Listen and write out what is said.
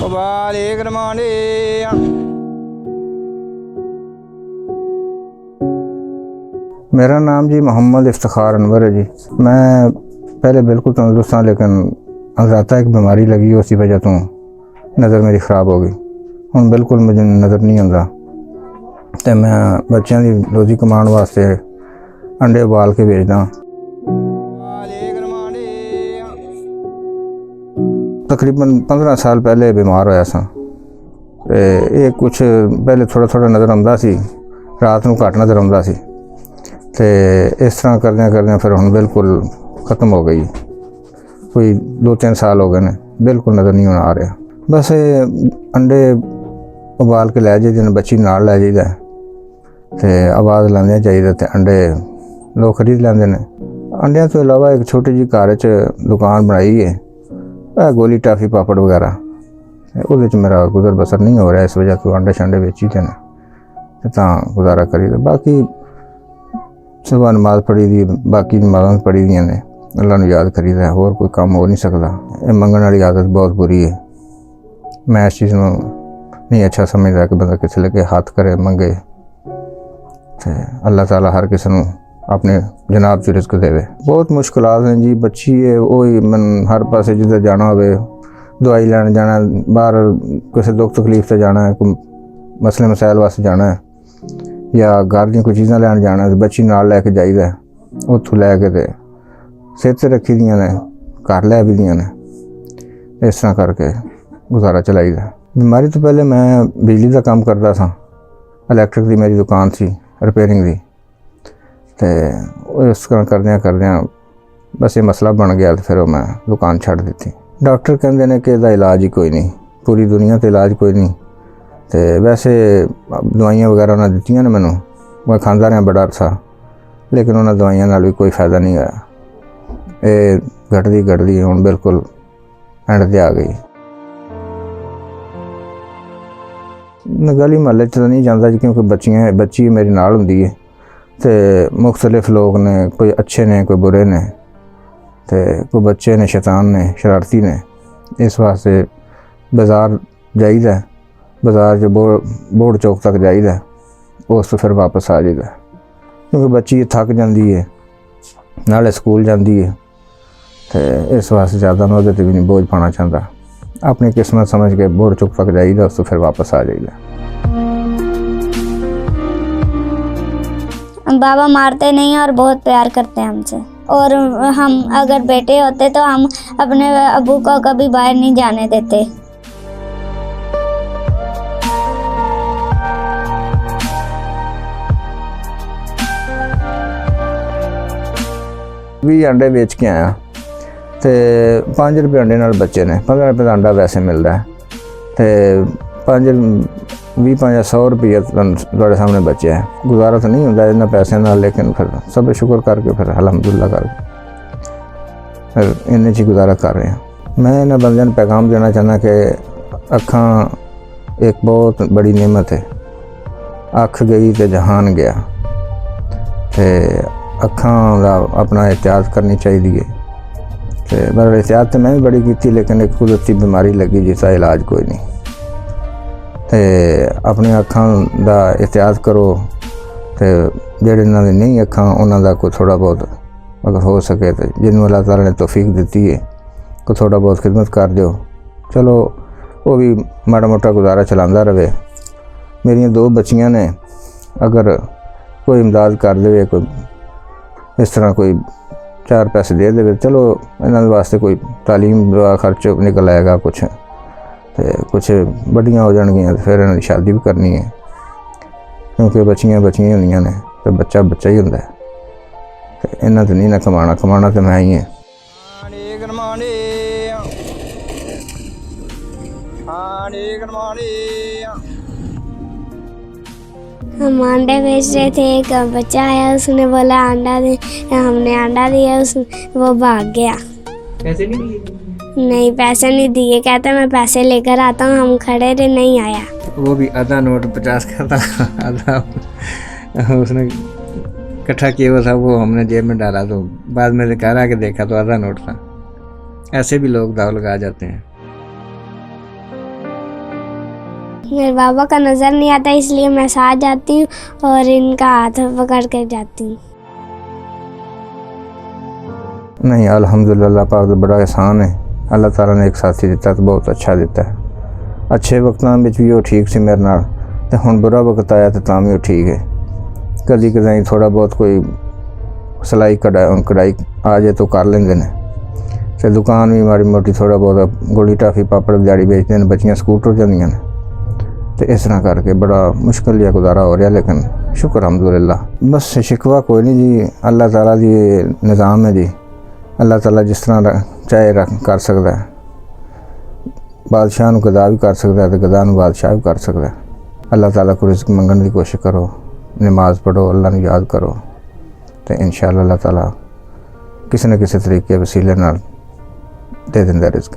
वाले माने। मेरा नाम जी मोहम्मद इफ्तिखार अनवर है जी। मैं पहले बिल्कुल तंदुरुस्त था, लेकिन अंदराता एक बीमारी लगी, उसी वजह तो नज़र मेरी ख़राब हो गई। हुण बिल्कुल मुझे नज़र नहीं आंदा ते मैं बच्चों की रोज़ी कमाने वास्ते अंडे उबाल के बेचदा। तकरीबन 15 साल पहले बीमार होया सा ते ये कुछ पहले थोड़ा थोड़ा नज़र आंदा सी, रात नूं घट नज़र आंदा सी ते इस तरह करदे करदे फिर हुण बिल्कुल ख़त्म हो गई। कोई 2-3 साल हो गए ने, बिल्कुल नज़र नहीं आ रहा। बस अंडे उबाल के लै जाइदे ने, बच्ची नाल लै जाइदा ते आवाज़ लांदे जाइदा ते अंडे लोग खरीद लैंदे ने। अंडियां तो इलावा एक छोटी जी घर च दुकान बनाई है, गोली टाफी पापड़ वगैरह, उहदे च मेरा गुजर बसर नहीं हो रहा। इस वजह तो अंडे शंडे बेची दे ने तां गुजारा करीदा। बाकी सुबह नमाज पढ़ी दी, बाकी नमाज़ां पढ़ी दियां ने, अल्लाह नूं याद करीदा, होर कोई काम हो नहीं सकदा। ये मंगण वाली आदत बहुत बुरी है। मैं इस चीज़ नूं नहीं अच्छा समझदा कि बंदा किसी लगे हाथ करे मंगे ते अल्लाह ताला हर किसी नूं अपने जनाब च रिज़्क देवे। बहुत मुश्किलात हैं जी। बच्ची है वही मन हर पासे जिधर जाना होवे, दवाई लैन जाना, बाहर किसी दुख तकलीफ से जाना है, कोई मसले मसाइल वास्ते जाना है, या घर दी कोई चीज़ां लैन जाना है, बच्ची नाल लैके जाइदा, उत्थों लैके ते सिर ते रखी दियां ने, घर लै भी दियां ने। इस तरह करके गुजारा चलाईदा। बीमारी तो पहले मैं बिजली का काम करता था, इलैक्ट्रिक की मेरी दुकान थी, रिपेयरिंग की, तो इस तरह करदियां बस ये मसला बन गया, तो फिर मैं दुकान छड्ड दित्ती। डॉक्टर कहंदे ने कि इहदा इलाज ही कोई नहीं, पूरी दुनिया ते इलाज कोई नहीं। तो वैसे दवाइयां वगैरह उन्हें दित्तियां ने मैनू, मैं खांदा रहा बड़ा अरसा, लेकिन उन्होंने दवाइयां नाल भी कोई फ़ायदा नहीं आया। ये घटदी हुण बिल्कुल एंड ते आ गई। गली महल्ले च नहीं जाता जी, क्योंकि बच्ची मेरी नाल हुंदी है ते मुख्तलिफ लोग ने, कोई अच्छे ने कोई बुरे ने, ते कोई बच्चे ने शैतान ने शरारती ने। इस वास्ते बाज़ार जाइदा, बाज़ार च बोड़ चौक तक जाइदा, उस तो फिर वापस आ जाइदा, क्योंकि बच्ची थक जाती है, नाले स्कूल जाती है, तो इस वास्ते ज़्यादा मैं उहदे ते भी नहीं बोझ पाना चाहता। अपनी किस्मत समझ के बोड़ चौक तक जाइदा, उस तो फिर वापस आ जाइदा। बाबा मारते नहीं और बहुत प्यार करते हैं हमसे, और हम अगर बेटे होते तो हम अपने अब्बू को कभी बाहर नहीं जाने देते। भी अंडे बेच के आया तो 5 रुपये अंडे नाल बच्चे ने, 15 रुपये का अंडा वैसे मिलता है, तो 20-100 रुपये तुहाडे सामने बचे है। गुजारा तो नहीं होंदा इन्हां पैसे नाल, लेकिन फिर सब शुक्र करके फिर अलहमदुलिल्लाह करके फिर इन्ने च गुजारा कर रहे हैं। मैं इन्हां बंदियां नूं पैगाम देना चाहना कि अखां एक बहुत बड़ी नेमत है। अख गई तो जहान गया, तो अखां दा अपना एहतियात करनी चाहिए। तो पर एहतियात तो मैं भी बड़ी की, लेकिन एक कुदरती बीमारी लगी जिसका इलाज कोई नहीं। तो अपनी अखां दा एहतियात करो, तो जेहड़े इन्हां दी नहीं अखां उन्हां दा कोई थोड़ा बहुत अगर हो सके तो जिन्होंने अल्लाह ताला ने तौफीक दी है, कोई थोड़ा बहुत खिदमत कर दो, चलो वो भी माड़ा मोटा गुजारा चलाता रहे। मेरियां 2 बच्चियां ने, अगर कोई इमदाद कर दे, कोई इस तरह कोई 4 पैसे दे दे, चलो इन्हां वास्ते कोई तालीम का खर्च निकल आएगा, कुछ बड़ियां हो जाएगियां, तो फिर इन्हां दी शादी भी करनी है, क्योंकि बच्चियां होंदियां ने, तो बच्चा ही होंदा है। तो इन्हां तो नहीं ना कमाना तो मैं ही है। हम अंडे बेच रहे थे, एक बच्चा आया, उसने बोला अंडा दे, हमने अंडा दिया, वो भाग गया। पैसे नहीं दिए? नहीं, पैसे नहीं दिए, कहता मैं पैसे लेकर आता हूँ। हम खड़े रहे, नहीं आया। वो भी आधा नोट 50 का था, आधा उसने इकट्ठा किया हुआ था, वो हमने जेब में डाला, तो बाद में घर आके देखा तो आधा नोट था। ऐसे भी लोग दाव लगा जाते हैं। मेरे बाबा का नज़र नहीं आता, इसलिए मैं साथ जाती हूँ और इनका हाथ पकड़ कर जाती हूँ। नहीं, अल्हम्दुलिल्लाह पाक दा बड़ा एहसान है। अल्लाह ताला ने एक साथी दिता तो बहुत अच्छा दिता है। अच्छे वक्तां विच भी वो ठीक सी मेरे नाल, ते हुण बुरा वक्त आया तो तां भी वो ठीक है। कदी कदाई थोड़ा बहुत कोई सिलाई कढ़ाई आ जाए तो कर लेंदे ने, ते दुकान भी माड़ी मोटी थोड़ा बहुत गोली टाफी पापड़ दिहाड़ी बेचते हैं, बच्चियां स्कूल टुर जांदियां ने, तो इस तरह करके बड़ा मुश्किल जिहा गुजारा हो रहा, लेकिन शुक्र अल्हम्दुलिल्लाह। बस शिकवा कोई नहीं जी, अल्लाह ताला दी निज़ाम है जी। अल्लाह ताला जिस तरह चाहे कर सकता है, बादशाह नूं गदा भी कर सकता है तो गदा नूं बादशाह भी कर सकता है। अल्लाह ताला को रिज़्क मंगण की कोशिश करो, नमाज पढ़ो, अल्लाह नूं याद करो, तो इंशाअल्लाह अल्लाह ताला किसी न किसी तरीके वसीले नाल दे दिंदा रिज़्क।